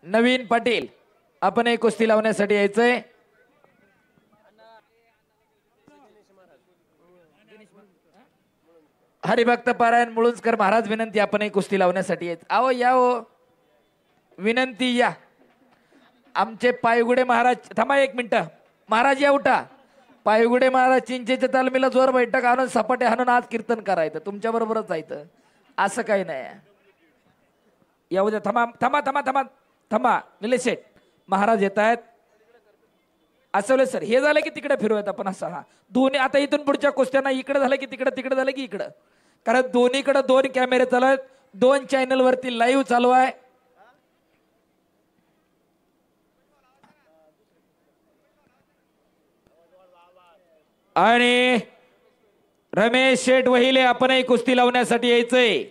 नवीन पाटील आपण एक कुस्ती लावण्यासाठी यायचंय. हरिभक्त पारायण मुळुंजकर महाराज विनंती आपण एक कुस्ती लावण्यासाठी यायचं. आओ या हो विनंती या. आमचे पायगुडे महाराज थांबा एक मिनिट. महाराज या उठा. पायगुडे महाराज चिंचेच्या तालमीला जोर बैठक आणून सपाटे हाणून आज कीर्तन करायचं. तुमच्या बरोबरच जायचं असं काही नाही. येऊ द्या. थांबा थांबा थांबा थांबा थांबा. निलेश शेठ महाराज येत आहेत. असं सर हे झालं की तिकडे फिरवत आपण असं. हा दोन्ही आता इथून पुढच्या कुस्त्यांना इकडे झालं की तिकडे तिकडे झालं की इकडं. कारण दोन्हीकडे दोन कॅमेरे चालू आहेत. दोन चॅनल वरती लाईव्ह चालू आहे. आणि रमेश शेठ वहिले आपणही कुस्ती लावण्यासाठी यायचंय.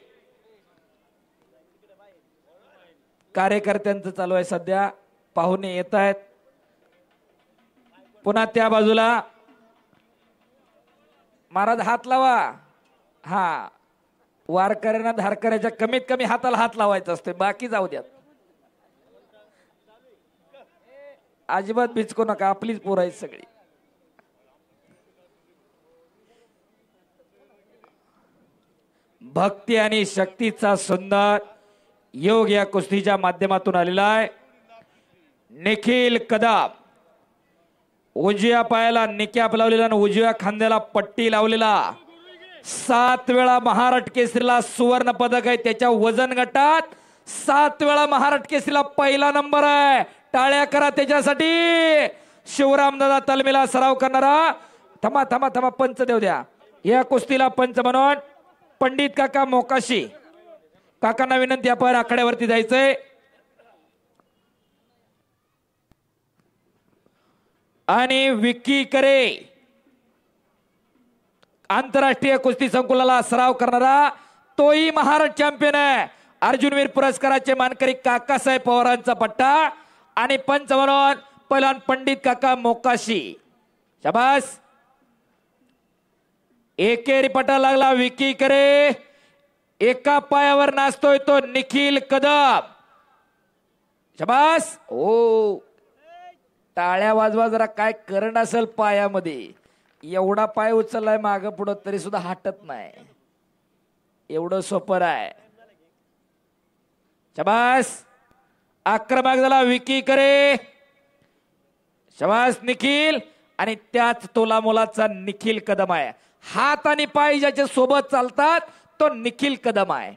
कार्यकर्त्यांचं चालू आहे सध्या. पाहुणे येत आहेत. पुन्हा त्या बाजूला महाराज हात लावा. हा वारकऱ्यांना धारकऱ्याच्या कमीत कमी हाताला हात लावायचा असते. बाकी जाऊ द्यात. अजिबात भिचकू नका. आपलीच पोरं आहेत सगळी. भक्ती आणि शक्तीचा सुंदर योग या कुस्तीच्या माध्यमातून आलेला आहे. निखिल कदम उजव्या पायाला निक्याप लावलेला आणि उजव्या खांद्याला पट्टी लावलेला. 7 वेळा महाराष्ट्र केसरीला सुवर्ण पदक आहे. त्याच्या वजन गटात 7 वेळा महाराष्ट्र केसरीला पहिला नंबर आहे. टाळ्या करा त्याच्यासाठी. शिवरामदादा तालमीला सराव करणारा. थांबा थांबा थांबा. पंच देऊ द्या. या कुस्तीला पंच म्हणून पंडित काका मोकाशी काकांना विनंती आपण आखाड्यावरती जायचंय. आणि विक्की करे आंतरराष्ट्रीय कुस्ती संकुलाला सराव करणारा तोही महाराष्ट्र चॅम्पियन आहे. अर्जुनवीर पुरस्काराचे मानकरी काकासाहेब पवारांचा पट्टा. आणि पंच म्हणून पहिलवान पंडित काका मोकाशी. शाबास. एकेरी पटा लागला. विक्की करे एका पायावर नाचतोय तो निखिल कदम. शाबास. ओ टाळ्या वाजवा जरा. काय करंट असेल पायामध्ये. एवढा पाय उचललाय माग पुढं तरी सुद्धा हटत नाही. एवढं सोपर आहे. शाबास. आक्रमक झाला विक्की करे. शाबास निखिल. आणि त्याच तोला मोलाचा निखिल कदम आहे. हात आणि पाय ज्याच्या सोबत चालतात तो निखिल कदम आहे.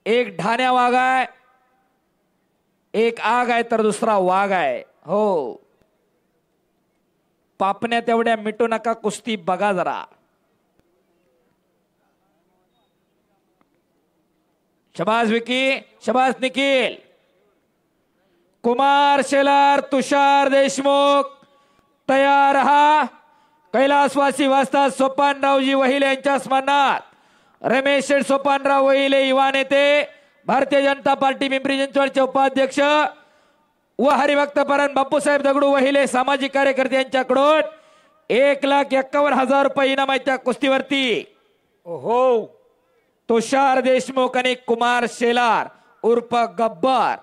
एक ढाण्या वाघ आहे. एक आग आहे तर दुसरा वाघ आहे. हो पापण्या तेवढ्या मिटू नका. कुस्ती बघा जरा. शबाज विकी. शबाज निखिल. कुमार शेलार तुषार देशमुख तयार रहा. कैलासवासी वास्ता सोपानरावजी वहिले यांच्या स्मरणात रमेश शेठ सोपानराव वहिले युवा नेते भारतीय जनता पार्टी पिंपरी चिंचवडचे उपाध्यक्ष व हरिभक्त परायण बापूसाहेब दगडू वहिले सामाजिक कार्यकर्ते यांच्याकडून 1,51,000 रुपये इनाम आहे त्या कुस्तीवरती. हो तुषार देशमुख आणि कुमार शेलार उर्फ गब्बर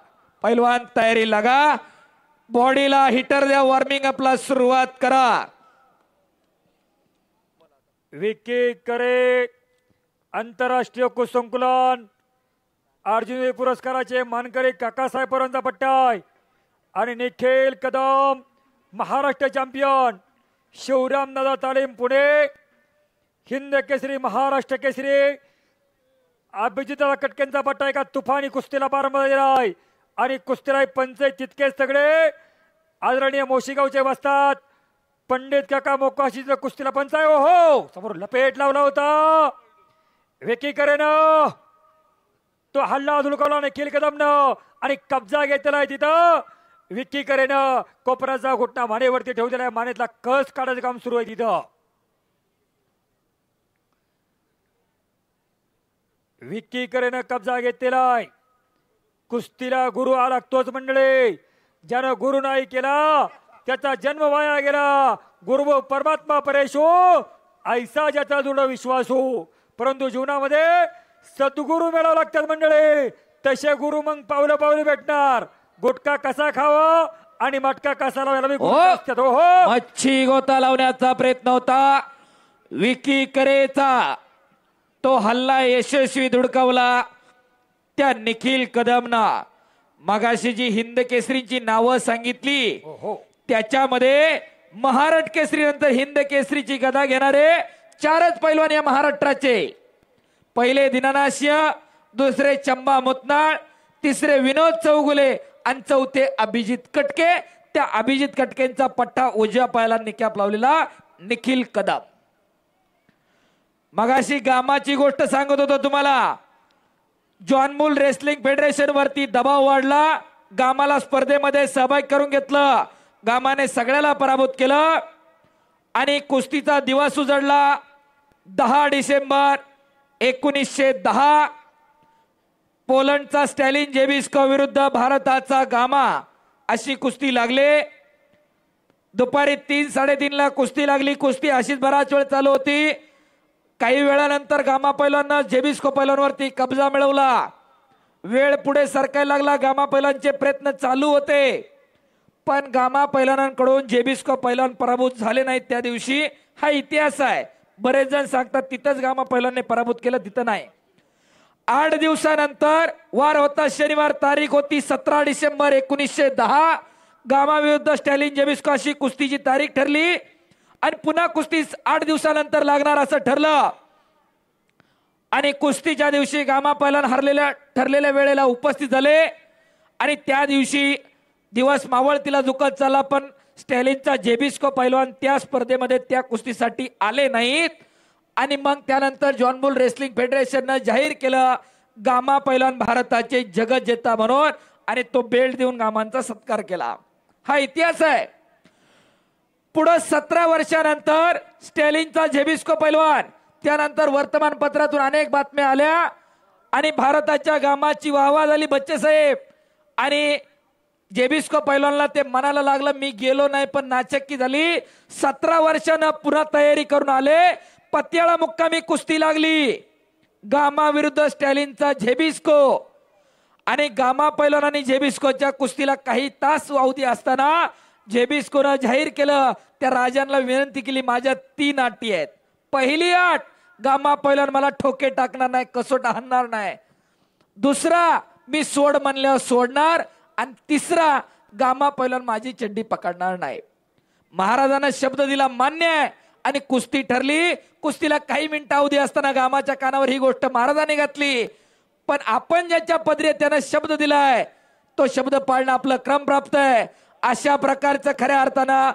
पैलवान तयारी लगा. बॉडीला हिटर द्या. वॉर्मिंग अपला सुरुवात करा. विक्की करे आंतरराष्ट्रीय कुस्ती संकुलन अर्जुन पुरस्काराचे मानकरी काकासाहेब पवारांचा पट्टा आहे. आणि निखिल कदम महाराष्ट्र चॅम्पियन शिवरामदादा तालीम पुणे हिंद केसरी महाराष्ट्र केसरी अभिजितदादा कटकेंचा पट्टा एका तुफानी कुस्तीला प्रारंभ झालेला आहे. आणि कुस्तीला पंच तितकेच सगळे आदरणीय मोशीगावचे बसतात. पंडित काका मोकाशीचा कुस्तीला पंच आहे. हो समोर लपेट लावला होता विक्की करेनं. तो हल्ला धुळकावला निखिल कदमनं आणि कब्जा घेतलेला आहे तिथं. विक्की करेनं कोपराचा घुटणा मानेवरती ठेवलेला आहे. मानेतला कस काढायचं काम सुरू आहे तिथं. विक्की करेनं कब्जा घेतलेला आहे. कुस्तीला गुरु हा लागतोच मंडळी. ज्यानं गुरु नाही केला त्याचा जन्म वाया गेला. गुरु परमात्मा परेश हो ऐसा ज्याचा दृढ विश्वास हो. परंतु जीवनामध्ये सद्गुरू मिळावं लागतात मंडळी. तसे गुरु मग पावलं पावलं भेटणार. गुटखा कसा खावा आणि मटका कसा लावायला बी गुरु असतात. हो हो, मच्छी गोता लावण्याचा प्रयत्न होता विकी करेचा, तो हल्ला यशस्वी धुडकावला त्या निखिल कदमना. मगाशी जी हिंद केसरीची नावं सांगितली त्याच्यामध्ये महाराष्ट्र केसरी नंतर हिंद केसरीची गदा घेणारे 4च पैलवान या महाराष्ट्राचे. पहिले दिनानाथ सिंह, दुसरे चंबा मुतनाळ, तिसरे विनोद चौगुले आणि चौथे अभिजित कटके. त्या अभिजित कटकेंचा पट्टा उजव्या पायाला निकॅप लावलेला निखिल कदम. मगाशी गामाची गोष्ट सांगत होतो तुम्हाला. जॉनमूल रेसलिंग फेडरेशन वरती दबाव वाढला. गामाला स्पर्धेमध्ये सहभाग करून घेतलं. गामाने सगळ्याला पराभूत केलं आणि कुस्तीचा दिवस उजडला 10 डिसेंबर 1910. पोलंडचा स्टॅलिन जेबिस्को विरुद्ध भारताचा गामा अशी कुस्ती लागले. दुपारी 3-3:30 कुस्ती लागली. कुस्ती अशीच बराच वेळ चालू होती. काही वेळानंतर गामा पैलवान जेबिस्को पैलवानवरती कब्जा मिळवला. वेळ पुढे सरकायला लागला. गामा पैलवानचे प्रयत्न चालू होते पण गामा पैलवानांकडून जेबिस्को पैलवान पराभूत झाले नाहीत त्या दिवशी. हा इतिहास आहे. बरेच जण सांगतात तिथंच गामा पैलवानने पराभूत केलं, तिथं नाही. 8 दिवसानंतर वार होता शनिवार, तारीख होती 17 डिसेंबर 1910. गामा विरुद्ध स्टॅलिन जेबिस्को अशी कुस्तीची तारीख ठरली आणि पुन्हा कुस्ती 8 दिवसानंतर लागणार असं ठरलं. आणि कुस्तीच्या दिवशी गामा पैलवान ठरलेल्या वेळेला उपस्थित झाले आणि त्या दिवशी दिवस मावळतीला झुकत चालला पण स्टॅलिनचा जेबिस्को पैलवान त्या स्पर्धेमध्ये त्या कुस्तीसाठी आले नाहीत. आणि मग त्यानंतर जॉनबुल रेसलिंग फेडरेशननं जाहीर केलं गामा पैलवान भारताचे जगत जेता म्हणून आणि तो बेल्ट देऊन गामांचा सत्कार केला. हा इतिहास आहे. पुढे 17 वर्षानंतर स्टॅलिनचा जेबिस्को पैलवान, त्यानंतर वर्तमानपत्रातून अनेक बातम्या आल्या आणि भारताच्या गामाची वाहवा झाली बच्चे साहेब. आणि जेबिस्को पैलवानला ते मनाला लागलं मी गेलो नाही पण नाचक्की झाली. 17 वर्षानं पुन्हा तयारी करून आले. पतियाळा मुक्कामी कुस्ती लागली गामा विरुद्ध स्टॅलिनचा जेबिस्को. आणि गामा पैलवान आणि जेबिस्कोच्या कुस्तीला काही तास अवधी असताना जेबिस्कोनं जाहीर केलं, त्या राजांना विनंती केली माझ्या 3 अटी आहेत. पहिली अट, गामा पैलवान मला ठोके टाकणार नाही, कसोटा हाणणार नाही. दुसरा, मी सोड म्हणल्यावर सोडणार. आणि तिसरा, गामा पैलवान माझी चड्डी पकडणार नाही. महाराजांना शब्द दिला, मान्य आहे. आणि कुस्ती ठरली. कुस्तीला काही मिनिटं अवधी असताना गामाच्या कानावर ही गोष्ट महाराजांनी घातली. पण आपण ज्याच्या पदरी त्यानं शब्द दिलाय तो शब्द पाळणं आपलं क्रम प्राप्त आहे. अशा प्रकारचं खऱ्या अर्थानं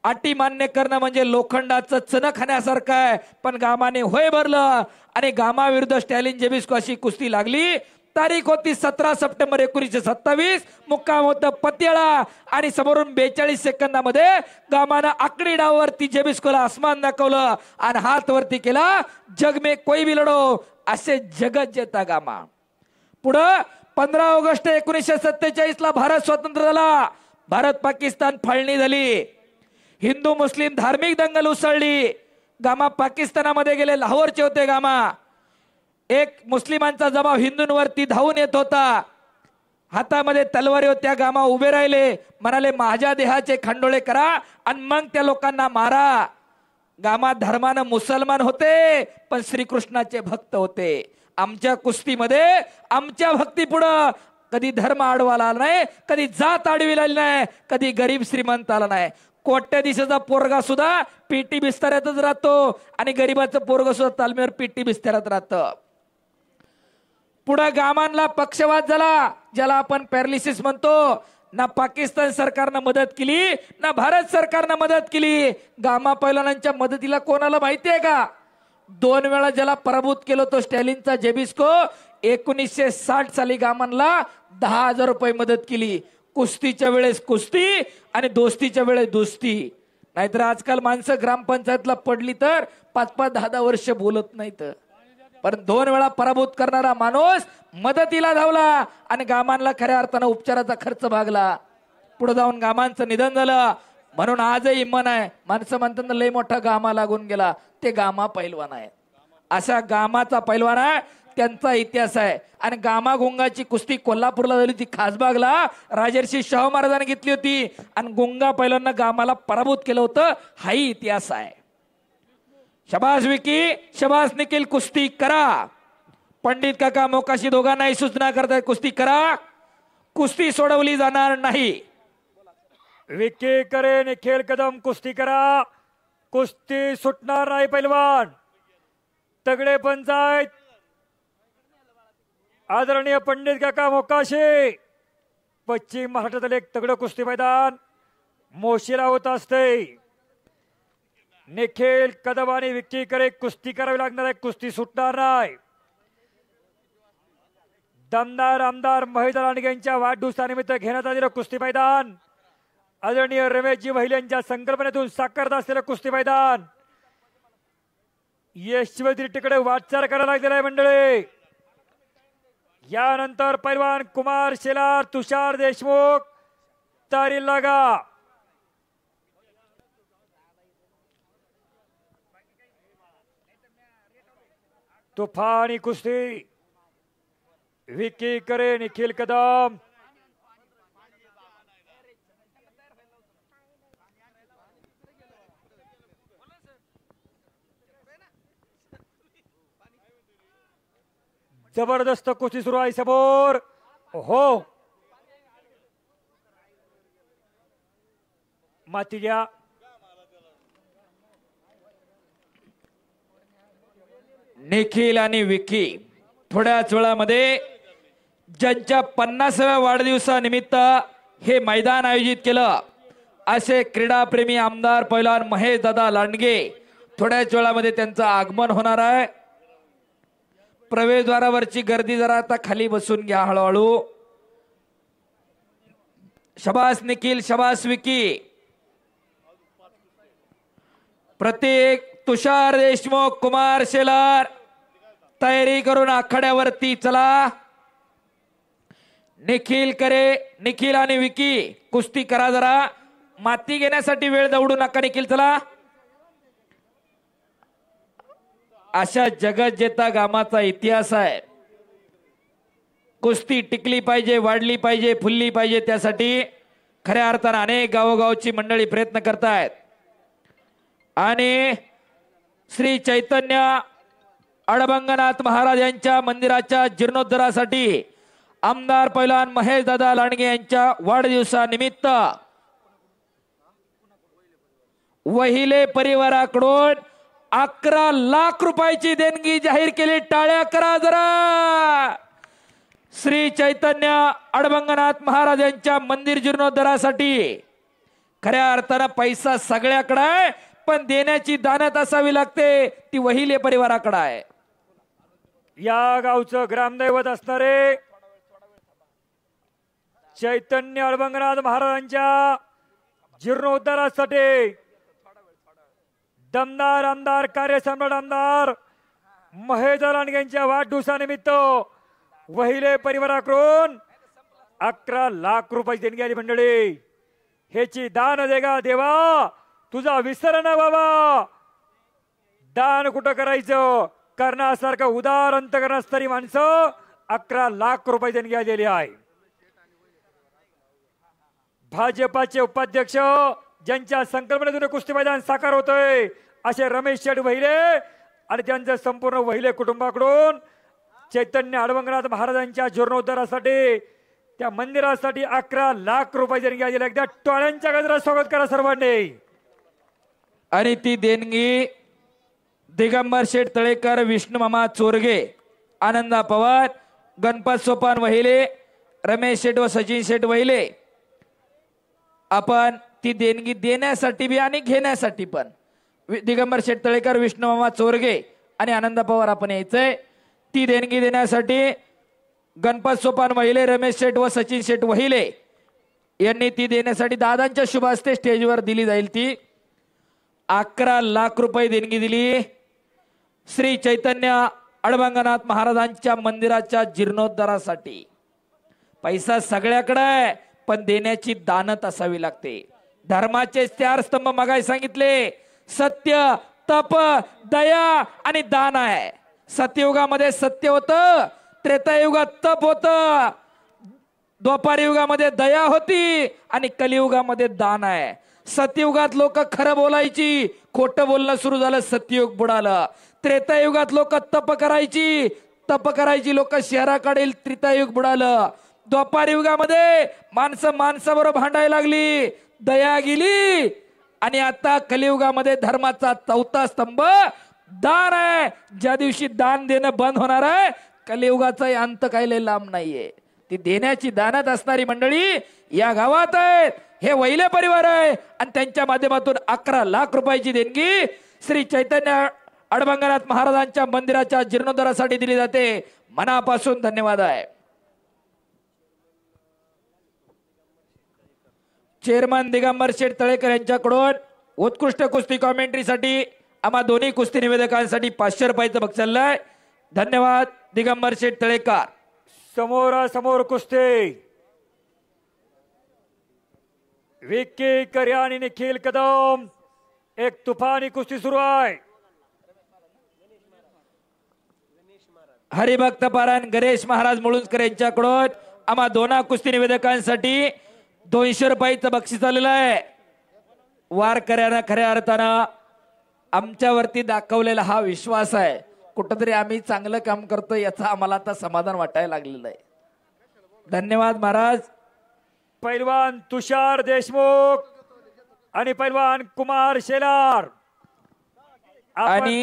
अटी मान्य करणं म्हणजे लोखंडाचं चण खाण्यासारखं आहे. पण गामाने होय भरलं आणि गामा विरुद्ध स्टॅलिन जेबिस्को अशी कुस्ती लागली. तारीख होती 17 सप्टेंबर 1927. मुक्काम होतं पतियाळा आणि समोरून 42 सेकंदामध्ये गामानं आकडी डाववरती जेबिस्कोला आसमान दाखवलं आणि हात वरती केला. जग में कोई भी लढो असे जगत जेता गामा. पुढं 15 ऑगस्ट 1947 ला भारत स्वतंत्र झाला. भारत पाकिस्तान फाळणी झाली. हिंदू मुस्लिम धार्मिक दंगल उसळली. गामा पाकिस्तानामध्ये गेले. लाहोरचे होते गामा. एक मुस्लिमांचा जमाव हिंदूंवरती धावून येत होता. हातामध्ये तलवारी होत्या. गामा उभे राहिले, म्हणाले माझ्या देहाचे खंडोळे करा आणि मग त्या लोकांना मारा. गामा धर्मानं मुसलमान होते पण श्रीकृष्णाचे भक्त होते. आमच्या कुस्तीमध्ये आमच्या भक्ती पुढं कधी धर्म आडवाला नाही, कधी जात आडवी आली नाही, कधी गरीब श्रीमंत आला नाही. कोट्याधीशाचा पोरगा सुद्धा पीटी बिस्ताऱ्यातच राहतो आणि गरीबाचं पोरग सुद्धा तालमीवर पीटी बिस्ताऱ्यात राहतं. पुढे गामांना पक्षवाद झाला, ज्याला आपण पॅरालिसिस म्हणतो. ना पाकिस्तान सरकारनं मदत केली ना भारत सरकारनं मदत केली. गामा पैलवानांच्या मदतीला कोणाला माहिती आहे का? 2 वेळा ज्याला पराभूत केलं तो स्टॅलिनचा जेबिस्को. 1960 साली गामांना 10,000 रुपये मदत केली. कुस्तीच्या वेळेस कुस्ती आणि दोस्तीच्या वेळेस दोस्ती. नाहीतर आजकाल माणसं ग्रामपंचायतला पडली तर 5-5, 10-10 वर्ष बोलत नाहीत. पण 2 वेळा पराभूत करणारा माणूस मदतीला धावला आणि गामांना खऱ्या अर्थानं उपचाराचा खर्च भागला. पुढे जाऊन गामांचं निधन झालं. म्हणून आजही मन आहे, माणसं म्हणतात लय मोठा गामा लागून गेला, ते गामा पैलवान आहे. अशा गामाचा पैलवान आहे. त्यांचा इतिहास आहे. आणि गामागुंगाची कुस्ती कोल्हापूरला झाली होती, खासबागला राजर्षी शाहू महाराजांनी घेतली होती आणि गुंगा पहिल्यांदा गामाला पराभूत केलं होतं. हाही इतिहास आहे. शबास विकी, शबास निखिल, कुस्ती करा. पंडित काका मोकाशी दोघांनाही सूचना करतायत, कुस्ती करा, कुस्ती सोडवली जाणार नाही. विकी करे, निखिल कदम, कुस्ती करा, कुस्ती सुटणार नाही. पैलवान तगडे पंचायत आदरणीय पंडित काका मोकाशी, पश्चिम महाराष्ट्रातील एक तगडं कुस्ती मैदान मोशीला होत असते. निखिल कदम आणि विक्की करे कुस्ती करावी लागणार आहे, कुस्ती सुटणार नाही. दमदार आमदार महेश लांडगे यांच्या वाढदिवसानिमित्त घेण्यात आलेलं कुस्ती मैदान, आदरणीय रमेशजी वहिले यांच्या संकल्पनेतून साकारत असलेलं कुस्ती मैदान यशवंतीकडे वाटचाल करायला लागलेला आहे. मंडळी, यानंतर पैलवान कुमार शेलार, तुषार देशमुख तारी लागा. तुफानी कुस्ती, विकी करे, निखिल कदम. जबरदस्त कुस्ती सुरू आहे समोर. हो, माती घ्या. निखिल आणि विकी थोड्याच वेळामध्ये ज्यांच्या 50व्या वाढदिवसानिमित्त हे मैदान आयोजित केलं असे क्रीडाप्रेमी आमदार पैलवान महेश दादा लांडगे थोड्याच वेळामध्ये त्यांचं आगमन होणार आहे. प्रवेशद्वारावरची गर्दी जरा आता खाली बसून घ्या हळूहळू. शबास निखिल, शबास विकी. प्रत्येक तुषार देशमुख, कुमार शेलार तयारी करून आखाड्यावरती चला. निखिल करे, निखिल आणि विकी कुस्ती करा. जरा माती घेण्यासाठी वेळ दवडू नका. निखिल चला. अशा जगत जेता गामाचा इतिहास आहे. कुस्ती टिकली पाहिजे, वाढली पाहिजे, फुलली पाहिजे. त्यासाठी खऱ्या अर्थानं अनेक गावोगावची मंडळी प्रयत्न करतायत. आणि श्री चैतन्य अडभंगनाथ महाराज यांच्या मंदिराच्या जीर्णोद्धारासाठी आमदार पैलवान महेश दादा लांडगे यांच्या वाढदिवसानिमित्त वहिले परिवाराकडून 11 लाख रुपयाची देणगी जाहीर केली. टाळ्या करा जरा. श्री चैतन्य अडभंगनाथ महाराज यांच्या मंदिर जीर्णोद्धारासाठी खऱ्या अर्थानं पैसा सगळ्याकडे आहे, पण देण्याची दानत असावी लागते, ती वहिले परिवाराकडे आहे. या गावचं ग्रामदैवत असणारे चैतन्य अडभंगनाथ महाराजांच्या जीर्णोद्धारासाठी दमदार आमदार, कार्यसम्राट आमदार महेश लांडगे यांच्या वाढदिवसानिमित्त वहिले परिवाराकडून 11 लाख रुपये देणगी आली. मंडळी, ह्याची दान देगा देवा, तुझा विसर ना बाबा. दान कुठं करायचं, करण्यासारखं उदार अंतकरण असणारी माणसं 11 लाख रुपये देणगी आलेली आहे. भाजपाचे उपाध्यक्ष ज्यांच्या संकल्पनेतून कुस्ती मैदान साकार होतोय असे रमेश शेठ वहिले आणि त्यांच्या संपूर्ण वहिले कुटुंबाकडून चैतन्य अडभंगनाथ महाराजांच्या जीर्णोद्धारासाठी, त्या मंदिरासाठी 11 लाख रुपये देणगी आलेली. एकदा टाळ्यांच्या गजरात स्वागत करा सर्वांनी. आणि ती देणगी दिगंबर शेठ तळेकर, विष्णू मामा चोरगे, आनंदा पवार, गणपत सोपान वहिले, रमेश शेठ व सचिन शेठ वहिले आपण ती देणगी देण्यासाठी बी आणि घेण्यासाठी पण दिगंबर शेठ तळेकर, विष्णू मामा चोरगे आणि आनंदा पवार आपण यायचंय. ती देणगी देण्यासाठी गणपत सोपान वहिले, रमेश शेठ व सचिन शेठ वहिले यांनी ती देण्यासाठी दादांच्या शुभ हस्ते स्टेजवर दिली जाईल. ती 11 लाख रुपये देणगी दिली श्री चैतन्य अडभंगनाथ महाराजांच्या मंदिराच्या जीर्णोद्धारासाठी. पैसा सगळ्याकडे आहे, पण देण्याची दानत असावी लागते. धर्माचे 4 स्तंभ मगाय सांगितले, सत्य, तप, दया आणि दान आहे. सत्ययुगामध्ये सत्य होतं, त्रेतायुगात तप होतं, द्वापार युगामध्ये दया होती आणि कलियुगामध्ये दान आहे. सत्ययुगात लोक खरं बोलायची, खोटं बोलणं सुरू झालं, सत्ययुग बुडालं. त्रेतायुगात लोक तप करायची लोक शहराकडे, त्रेतायुग बुडालं. द्वापार युगामध्ये माणसं माणसाबरोबर भांडायला लागली, दया गेली. आणि आता कलियुगामध्ये धर्माचा चौथा स्तंभ दान आहे. ज्या दिवशी दान देणं बंद होणार आहे, कलियुगाचा अंत काही लय लांब नाहीये. ती देण्याची दानात असणारी मंडळी या गावात आहेत. हे वैले परिवार आहे आणि त्यांच्या माध्यमातून 11 लाख रुपयाची देणगी श्री चैतन्य अडबंगनाथ महाराजांच्या मंदिराच्या जीर्णोद्धारासाठी दिली जाते. मनापासून धन्यवाद आहे. चेअरमन दिगंबर शेठ तळेकर यांच्याकडून उत्कृष्ट कुस्ती कॉमेंट्रीसाठी आम्हा दोन्ही कुस्ती निवेदकांसाठी 500 रुपयाचं बक्षीस चाललंय. धन्यवाद दिगंबर शेठ तळेकर. समोरासमोर कुस्ती विक्की कर्या आणि निखिल कदम. एक तुफानी कुस्ती सुरू आहे. हरिभक्त पारायण गणेश महाराज मुळुंजकर यांच्याकडून आम्हा दोन्ही कुस्ती निवेदकांसाठी 200 रुपयाचं बक्षीस आलेलं आहे. वारकऱ्यानं खऱ्या अर्थानं आमच्यावरती दाखवलेला हा विश्वास आहे. कुठंतरी आम्ही चांगलं काम करतो याचं आम्हाला आता समाधान वाटायला लागलेलं आहे. धन्यवाद महाराज. पैलवान तुषार देशमुख आणि पैलवान कुमार शेलार आणि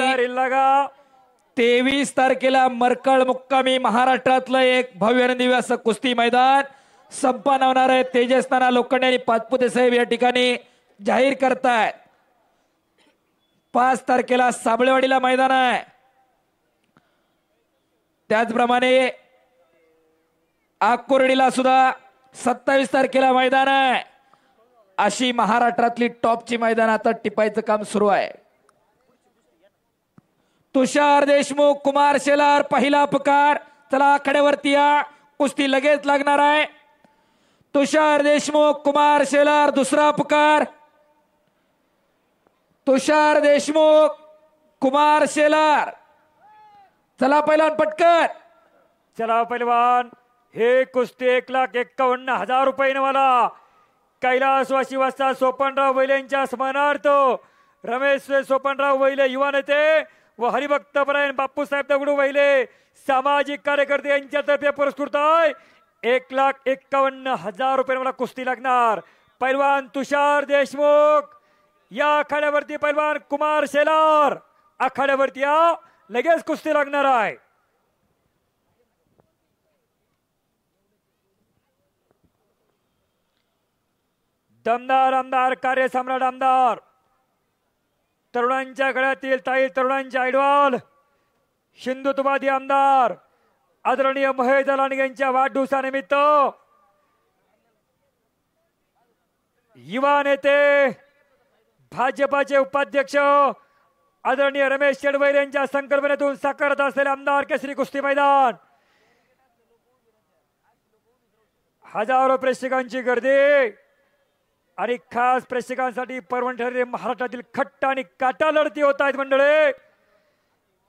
23 तारखेला मरकळ मुक्कामी महाराष्ट्रातलं एक भव्य आणि दिव्य असं कुस्ती मैदान संपन्न होणार आहे. तेजस्नाना लोखंडे आणि पाचपुते साहेब या ठिकाणी जाहीर करतायत. 5 तारखेला साबळेवाडीला मैदान आहे. त्याचप्रमाणे आकुर्डीला सुद्धा 27 तारखेला मैदान आहे. अशी महाराष्ट्रातली टॉपची मैदान आता टिपायचं काम सुरू आहे. तुषार देशमुख कुमार शेलार पहिला पुकार. चला आखाड्यावरती या, कुस्ती लगेच लागणार आहे. तुषार देशमुख कुमार शेलार दुसरा पुकार. तुषार देशमुख कुमार शेलार. चला पहिलवान पटकन. चला पैलवान. हे कुस्ती 1,51,000 रुपये मला कैलासवासी वाजता सोपनराव वैले यांच्या स्मरणार्थ रमेश सोपनराव वैले युवा नेते व हरिभक्त परायण बापूसाहेब दगडू वैले सामाजिक कार्यकर्ते यांच्यातर्फे पुरस्कृत आहे. 1,51,000 रुपये मला कुस्ती लागणार. पैलवान तुषार देशमुख या आखाड्यावरती, पैलवान कुमार शेलार आखाड्यावरती या, लगेच कुस्ती लागणार आहे. दमदार आमदार, कार्यसम्राट आमदार, तरुणांच्या गळ्यातील ताई, तरुणांच्या आयडॉल, हिंदुत्ववादी आमदार आदरणीय महेश दलानी यांच्या वाढदिवसानिमित्त युवा नेते भाजपाचे उपाध्यक्ष आदरणीय रमेश शेडवैर यांच्या संकल्पनेतून साकारत असलेले आमदार केसरी कुस्ती मैदान. हजारो प्रेक्षकांची गर्दी आणि खास प्रेक्षकांसाठी पर्वण ठरले महाराष्ट्रातील खट्ट आणि काटा लढती होत आहेत मंडळी.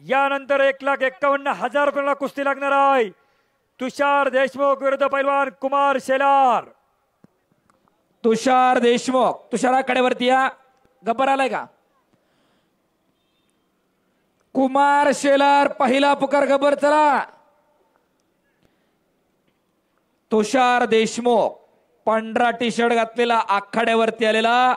यानंतर 1,51,000 रुपयाला कुस्ती लागणार आहे. तुषार देशमुख विरुद्ध पैलवान कुमार शेलार. तुषार देशमुख, तुषाराकडेवरती या. गब्बर आलाय का? कुमार शेलार पहिला पुकार. गब्बर चला. तुषार देशमुख पांढरा टी शर्ट घातलेला आखाड्यावरती आलेला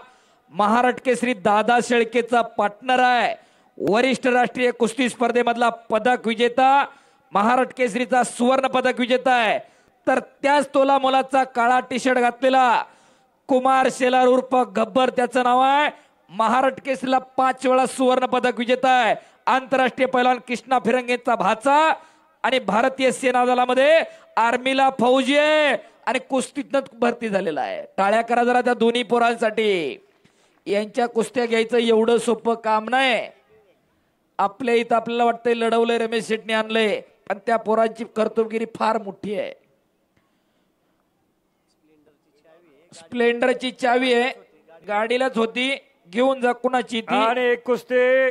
महाराष्ट्र केसरी दादा शेळकेचा पार्टनर आहे. वरिष्ठ राष्ट्रीय कुस्ती स्पर्धेमधला पदक विजेता, महाराष्ट्र केसरीचा सुवर्ण पदक विजेता आहे. तर त्याच तोला मोलाचा काळा टी शर्ट घातलेला कुमार शेलार उर्फ गब्बर त्याचं नाव आहे. महाराष्ट्र केसरीला 5 वेळा सुवर्ण पदक विजेता आहे. आंतरराष्ट्रीय पैलवान कृष्णा फिरंगेचा भाचा आणि भारतीय सेना दलामध्ये आर्मीला फौजी आहे आणि कुस्तीतनं भरती झालेला आहे. टाळ्या करा जरा त्या दोन्ही पोरांसाठी. यांच्या कुस्त्या घ्यायचं एवढं सोपं काम नाही. आपल्या इथं आपल्याला वाटतंय लढवलंय, रमेश शेटने आणलंय, पण त्या पोरांची कर्तबगिरी फार मोठी आहे. स्प्लेंडरची चावी आहे, गाडीलाच होती, घेऊन जा कुणाची ती. आणि कुस्ती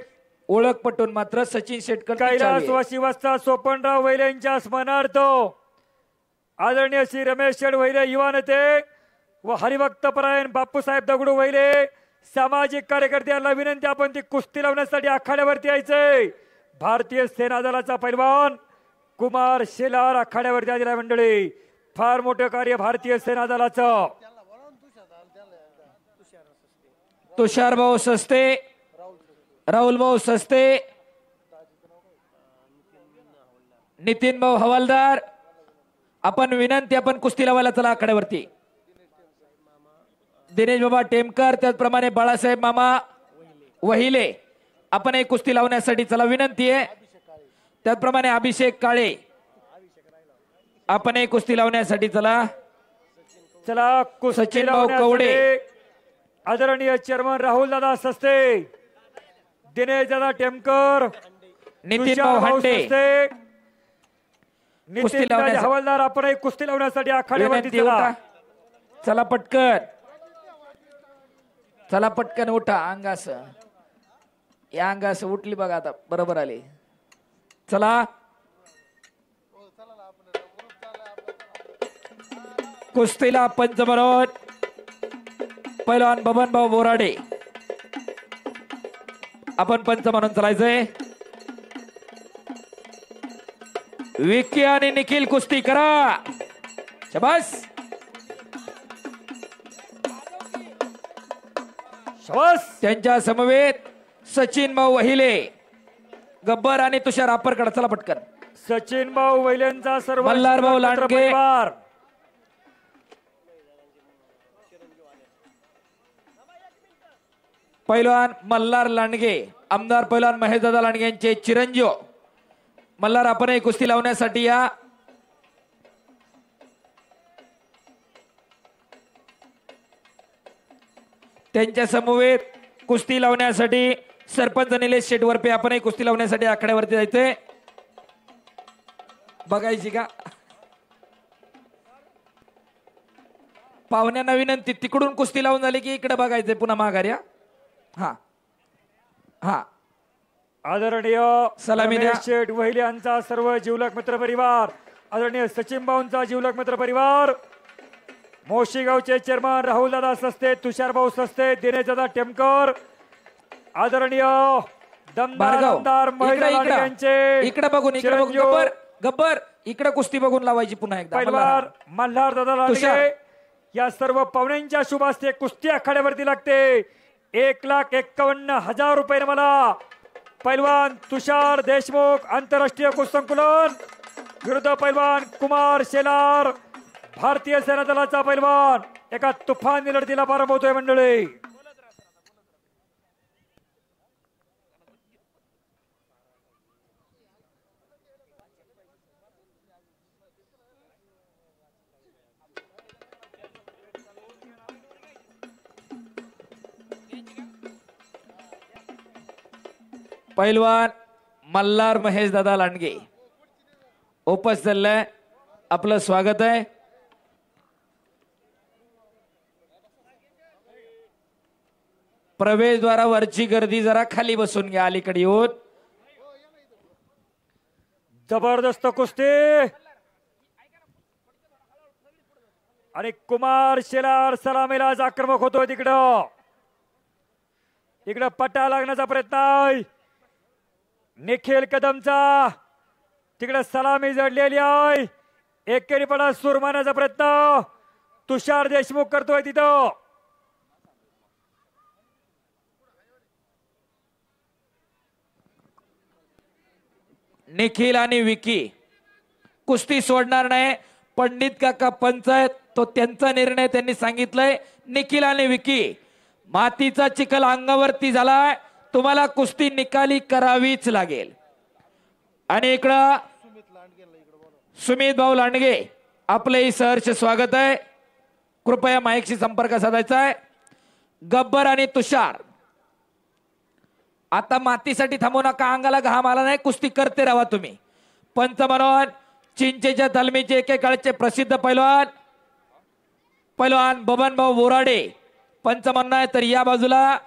ओळख पटून मात्र सचिन शेटकर कैलासवासी वस्ता सोपनराव वैले यांच्या स्मरणार्थ आदरणीय श्री रमेश शेठ वैले युवा नेते व हरिभक्तपरायण बापूसाहेब दगडू वैले सामाजिक कार्यकर्त्यांना विनंती, आपण ती कुस्ती लावण्यासाठी आखाड्यावरती यायचंय. भारतीय सेना दलाचा पैलवान कुमार शेलार आखाड्यावरती आलेला मंडळी. फार मोठं कार्य भारतीय सेना दलाचं. तुषार भाऊ सस्ते, राहुल भाऊ सस्ते, नितीन भाऊ हवालदार, आपण विनंती, आपण कुस्ती लावायला चला आखाड्यावरती. दिनेश बाबा टेमकर, त्याचप्रमाणे बाळासाहेब मामा वहिले, आपण एक कुस्ती लावण्यासाठी चला विनंती आहे. त्याचप्रमाणे अभिषेक काळे, आपण एक कुस्ती लावण्यासाठी चला. सचिन भाऊ कवडे, आदरणीय चेअरमन राहुल दादा सस्ते, दिनेश दादा टेमकर, नितीन भाऊ हंडे, नितीन हवालदार, आपण एक कुस्ती लावण्यासाठी आखाड्यावरती चला. चला पटकन, चला पटकन उठा. अंगास या अंगास उठली बघा आता, बरोबर आले. चला कुस्तीला पंच म्हणून पैलवान बबन भाऊ बोराडे, आपण पंच म्हणून चालायचंय. विकी आणि निखिल कुस्ती करा. शाबास. त्यांच्या समवेत सचिन भाऊ वहिले, गब्बर आणि तुषार आपरकड. चला पटकन. सचिन भाऊ वहिल्यांचा सर्व मल्हार भाऊ लांडगे, पैलवान मल्हार लांडगे, आमदार पैलवान महेशदादा लांडगे यांचे चिरंजीव. मल्हार, आपण एक कुस्ती लावण्यासाठी या. त्यांच्या समवेत कुस्ती लावण्यासाठी सरपंच निलेश शेटवरपे, आपण एक कुस्ती लावण्यासाठी आखाड्यावरती जायचंय. बघायची का पाहुण्यांना विनंती, तिकडून कुस्ती लावून झाली की इकडे बघायचंय पुन्हा माघार्या. हा हा, आदरणीय सलामी द्या. शेठ वहिले यांचा सर्व जीवलक मित्र परिवार, आदरणीय सचिन भाऊंचा जीवलक मित्र परिवार, मोशीगावचे चेअरमन राहुल दादा सस्ते, तुषार भाऊ सस्ते, दिनेश दादा टेमकर, आदरणीय दमदार आमदार यांचे इकडे बघून, इकडे बघून. गब्बर, गब्बर इकडे कुस्ती बघून लावायची पुन्हा एकदा. पैलवान मल्हार दादा लांडगे, या सर्व पाहुण्यांच्या शुभ हस्ते कुस्ती आखाड्यावरती लागते. 1,51,000 रुपये मला पैलवान तुषार देशमुख आंतरराष्ट्रीय कुस्ती संकुलन विरुद्ध पैलवान कुमार शेलार भारतीय सेना दलाचा पैलवान. एका तुफान लढतीला प्रारंभ होतोय मंडळी. पैलवान मल्हार महेश दादा लांडगे उपस्थित झालंय, आपलं स्वागत आहे. प्रवेशद्वारावरची गर्दी जरा खाली बसून घ्या, अलीकडे येऊन. जबरदस्त कुस्ती आणि कुमार शेलार सलामीला आक्रमक होतोय. तिकडं पट्टा लागण्याचा प्रयत्न आहे. निखिल कदमचा तिकडे सलामी जडलेली आहे. एकेरीपणा सूर मारण्याचा प्रयत्न तुषार देशमुख करतोय. तिथं निखिल आणि विकी कुस्ती सोडणार नाही. पंडित काका पंच आहेत, तो त्यांचा निर्णय त्यांनी सांगितलंय. निखिल आणि विकी, मातीचा चिखल अंगावरती झालाय, तुम्हाला कुस्ती निकाली करावीच लागेल. आणि इकडं सुमित भाऊ लांडगे, आपलंही सहर्ष स्वागत आहे. कृपया माईकशी संपर्क साधायचा आहे. गब्बर आणि तुषार, आता मातीसाठी थांबू नका, अंगाला घाम आला नाही, कुस्ती करते राहा तुम्ही. पंच म्हणून चिंचेच्या तालमीचे एकेकाळचे प्रसिद्ध पैलवान बबन भाऊ बोराडे पंच म्हणून आहे. तर या बाजूला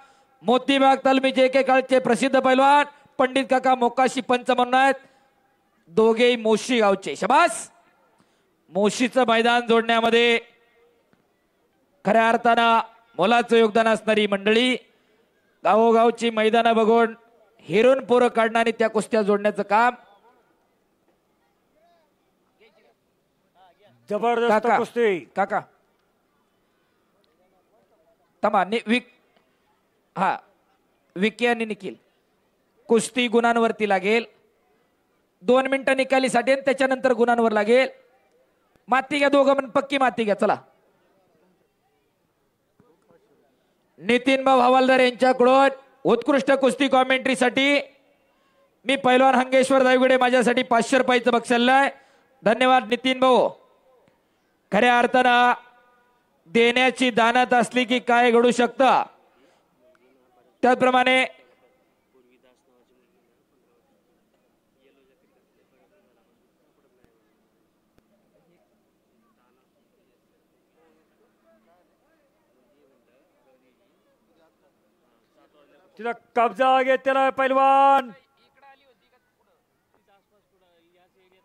मोतीबाग तालमीचे एकेकाळचे प्रसिद्ध पैलवान पंडित काका मोकाशी पंच म्हणून आहेत, दोघेही मोशी गावचे. शबास. मोशीचं मैदान जोडण्यामध्ये खऱ्या अर्थानं मोलाचं योगदान असणारी मंडळी, गावोगावची मैदानं बघून हिरून पोरं काढणं आणि त्या कुस्त्या जोडण्याचं काम. जबरदस्त काका कुस्ती. काका तमा हा विकी आणि निखिल कुस्ती गुणांवरती लागेल. 2 मिनिटं निकालीसाठी आणि त्याच्यानंतर गुणांवर लागेल. माती घ्या दोघं, पण पक्की माती घ्या. चला नितीन भाऊ हवालदार यांच्याकडून उत्कृष्ट कुस्ती कॉमेंट्रीसाठी मी पैलवान हंगेश्वर दायगुडे माझ्यासाठी 500 रुपयाचं बक्षीस आहे. धन्यवाद नितीन भाऊ. खऱ्या अर्थानं देण्याची दानत असली की काय घडू शकतं, त्याप्रमाणे तिथं कब्जा घेतलेला पैलवान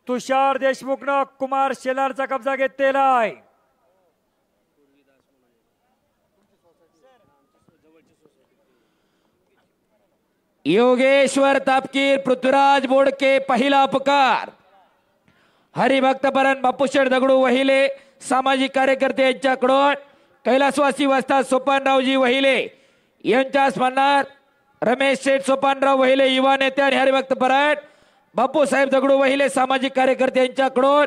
तुषार देशमुखनं कुमार शेलारचा कब्जा घेतलेला आहे. योगेश्वर तापकीर पृथ्वीराज बोडके पहिला पुकार. हरिभक्तपरायण बापूशेठ दगडू वहिले सामाजिक कार्यकर्ते यांच्याकडून कैलासवासी वस्ताद सोपानरावजी वहिले यांच्या स्मरणार्थ रमेश शेठ सोपानराव वहिले युवा नेते आणि हरिभक्तपरायण बापूसाहेब दगडू वहिले सामाजिक कार्यकर्ते यांच्याकडून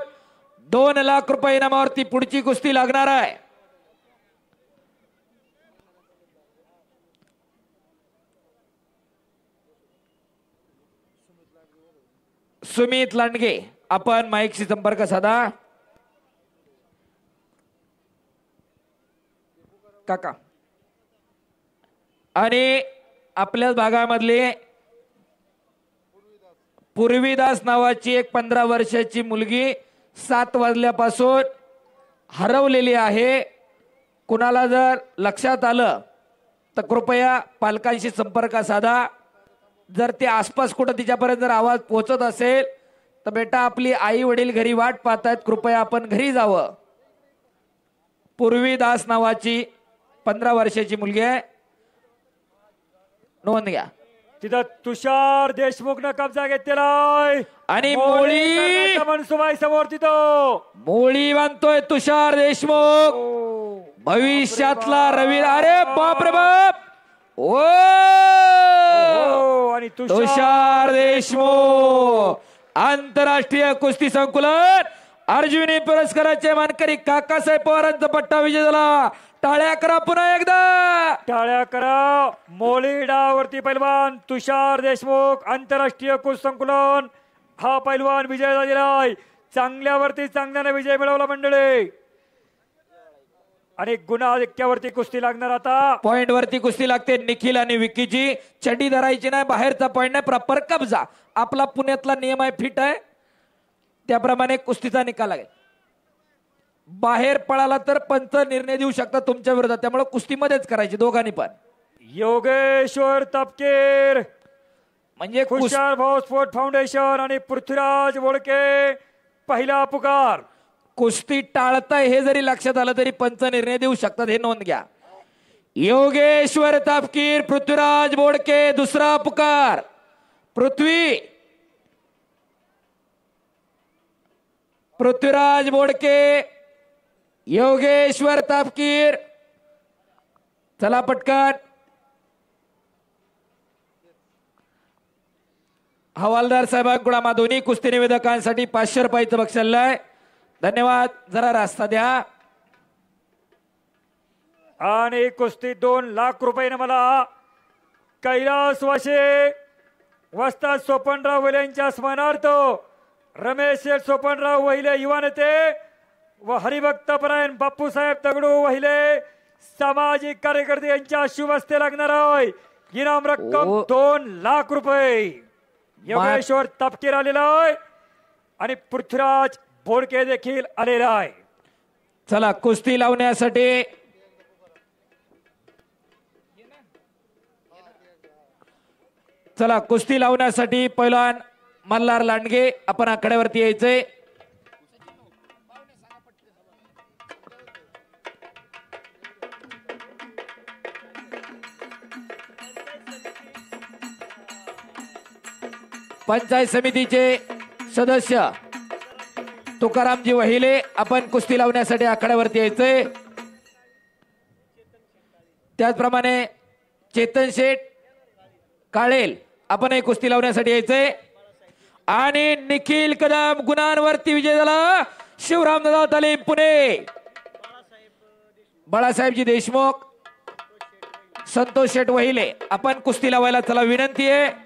2 लाख रुपये इनामावरती पुढची कुस्ती लागणार आहे. सुमित लांडगे आपण माईकशी संपर्क साधा. काका आणि आपल्याच भागामधले पूर्वीदास नावाची एक 15 वर्षाची मुलगी 7 वाजल्यापासून हरवलेली आहे. कुणाला जर लक्षात आलं तर कृपया पालकांशी संपर्क साधा. जर ते आसपास कुठं तिच्यापर्यंत जर आवाज पोहोचत असेल तर बेटा आपली आई वडील घरी वाट पाहतायत, कृपया आपण घरी जावं. पूर्वीदास नावाची 15 वर्षाची मुलगी आहे, नोंद घ्या. तिथं तुषार देशमुखनं कब्जा घेतलेला आहे आणि मोळी मनसुबाई समोर तिथं मोळी बांधतोय तुषार देशमुख, भविष्यातला रवी. अरे बाप रे बाप. ओ आणि तुषार देशमुख आंतरराष्ट्रीय कुस्ती संकुलन अर्जुनी पुरस्काराचे मानकरी काकासाहेब पवारांचा पट्टा विजय झाला. टाळ्या करा पुन्हा एकदा, टाळ्या करा. मोळी डावरती पैलवान तुषार देशमुख आंतरराष्ट्रीय कुस्ती संकुलन हा पैलवान विजय झालेला आहे. चांगल्यावरती चांगल्याने विजय मिळवला मंडळी. आणि गुणाधिक्यावरती कुस्ती लागणार. आता पॉइंट वरती कुस्ती लागते. निखिल आणि विकीची चडी धरायची नाही, बाहेरचा पॉइंट नाही, प्रॉपर कब्जा. आपला पुण्यातला नियम आहे, फिट आहे त्याप्रमाणे कुस्तीचा निकाल लागेल. बाहेर पळाला तर पंच निर्णय देऊ शकतात तुमच्या विरोधात, त्यामुळे कुस्तीमध्येच करायची दोघांनी पण. योगेश्वर तपकीर म्हणजे खुशाल भाऊ स्पोर्ट फाउंडेशन आणि पृथ्वीराज बोडके पहिला पुकार. कुस्ती टाळताय हे जरी लक्षात आलं तरी पंच निर्णय देऊ शकतात, हे नोंद घ्या. योगेश्वर तापकीर पृथ्वीराज बोडके दुसरा पुकार. पृथ्वीराज बोडके योगेश्वर तापकीर. चला पटकन. हवालदार साहेबांकडून आम्हा दोन्ही कुस्ती निवेदकांसाठी 500 रुपयाचं बक्षीस आहे. धन्यवाद. जरा रास्ता द्या. आणि कुस्ती 2 लाख रुपये मला कैलासवासी वस्ताद सोपनराव वहिले यांच्या स्मरणार्थ रमेश शेठ सोपनराव वहिले युवा नेते व हरिभक्तपरायण बापूसाहेब दगडू वहिले सामाजिक कार्यकर्ते यांच्या शुभ हस्ते लागणार आहे. इनाम रक्कम 2 लाख रुपये. योगेश्वर तपकीर आलेला आहे आणि पृथ्वीराज बोडके देखील आलेला आहे. चला कुस्ती लावण्यासाठी चला कुस्ती लावण्यासाठी पैलवान मल्हार लांडगे आपण आखाड्यावरती यायचंय. पंचायत समितीचे सदस्य तुकारामजी वहिले आपण कुस्ती लावण्यासाठी आखाड्यावरती यायचंय. त्याचप्रमाणे चेतन शेठ काळेल आपण कुस्ती लावण्यासाठी यायचंय. आणि निखिल कदम गुणांवरती विजय झाला. शिवरामदादा तालीम पुणे, बाळासाहेबजी देशमुख, संतोष शेठ वहिले आपण कुस्ती लावायला चला विनंती आहे.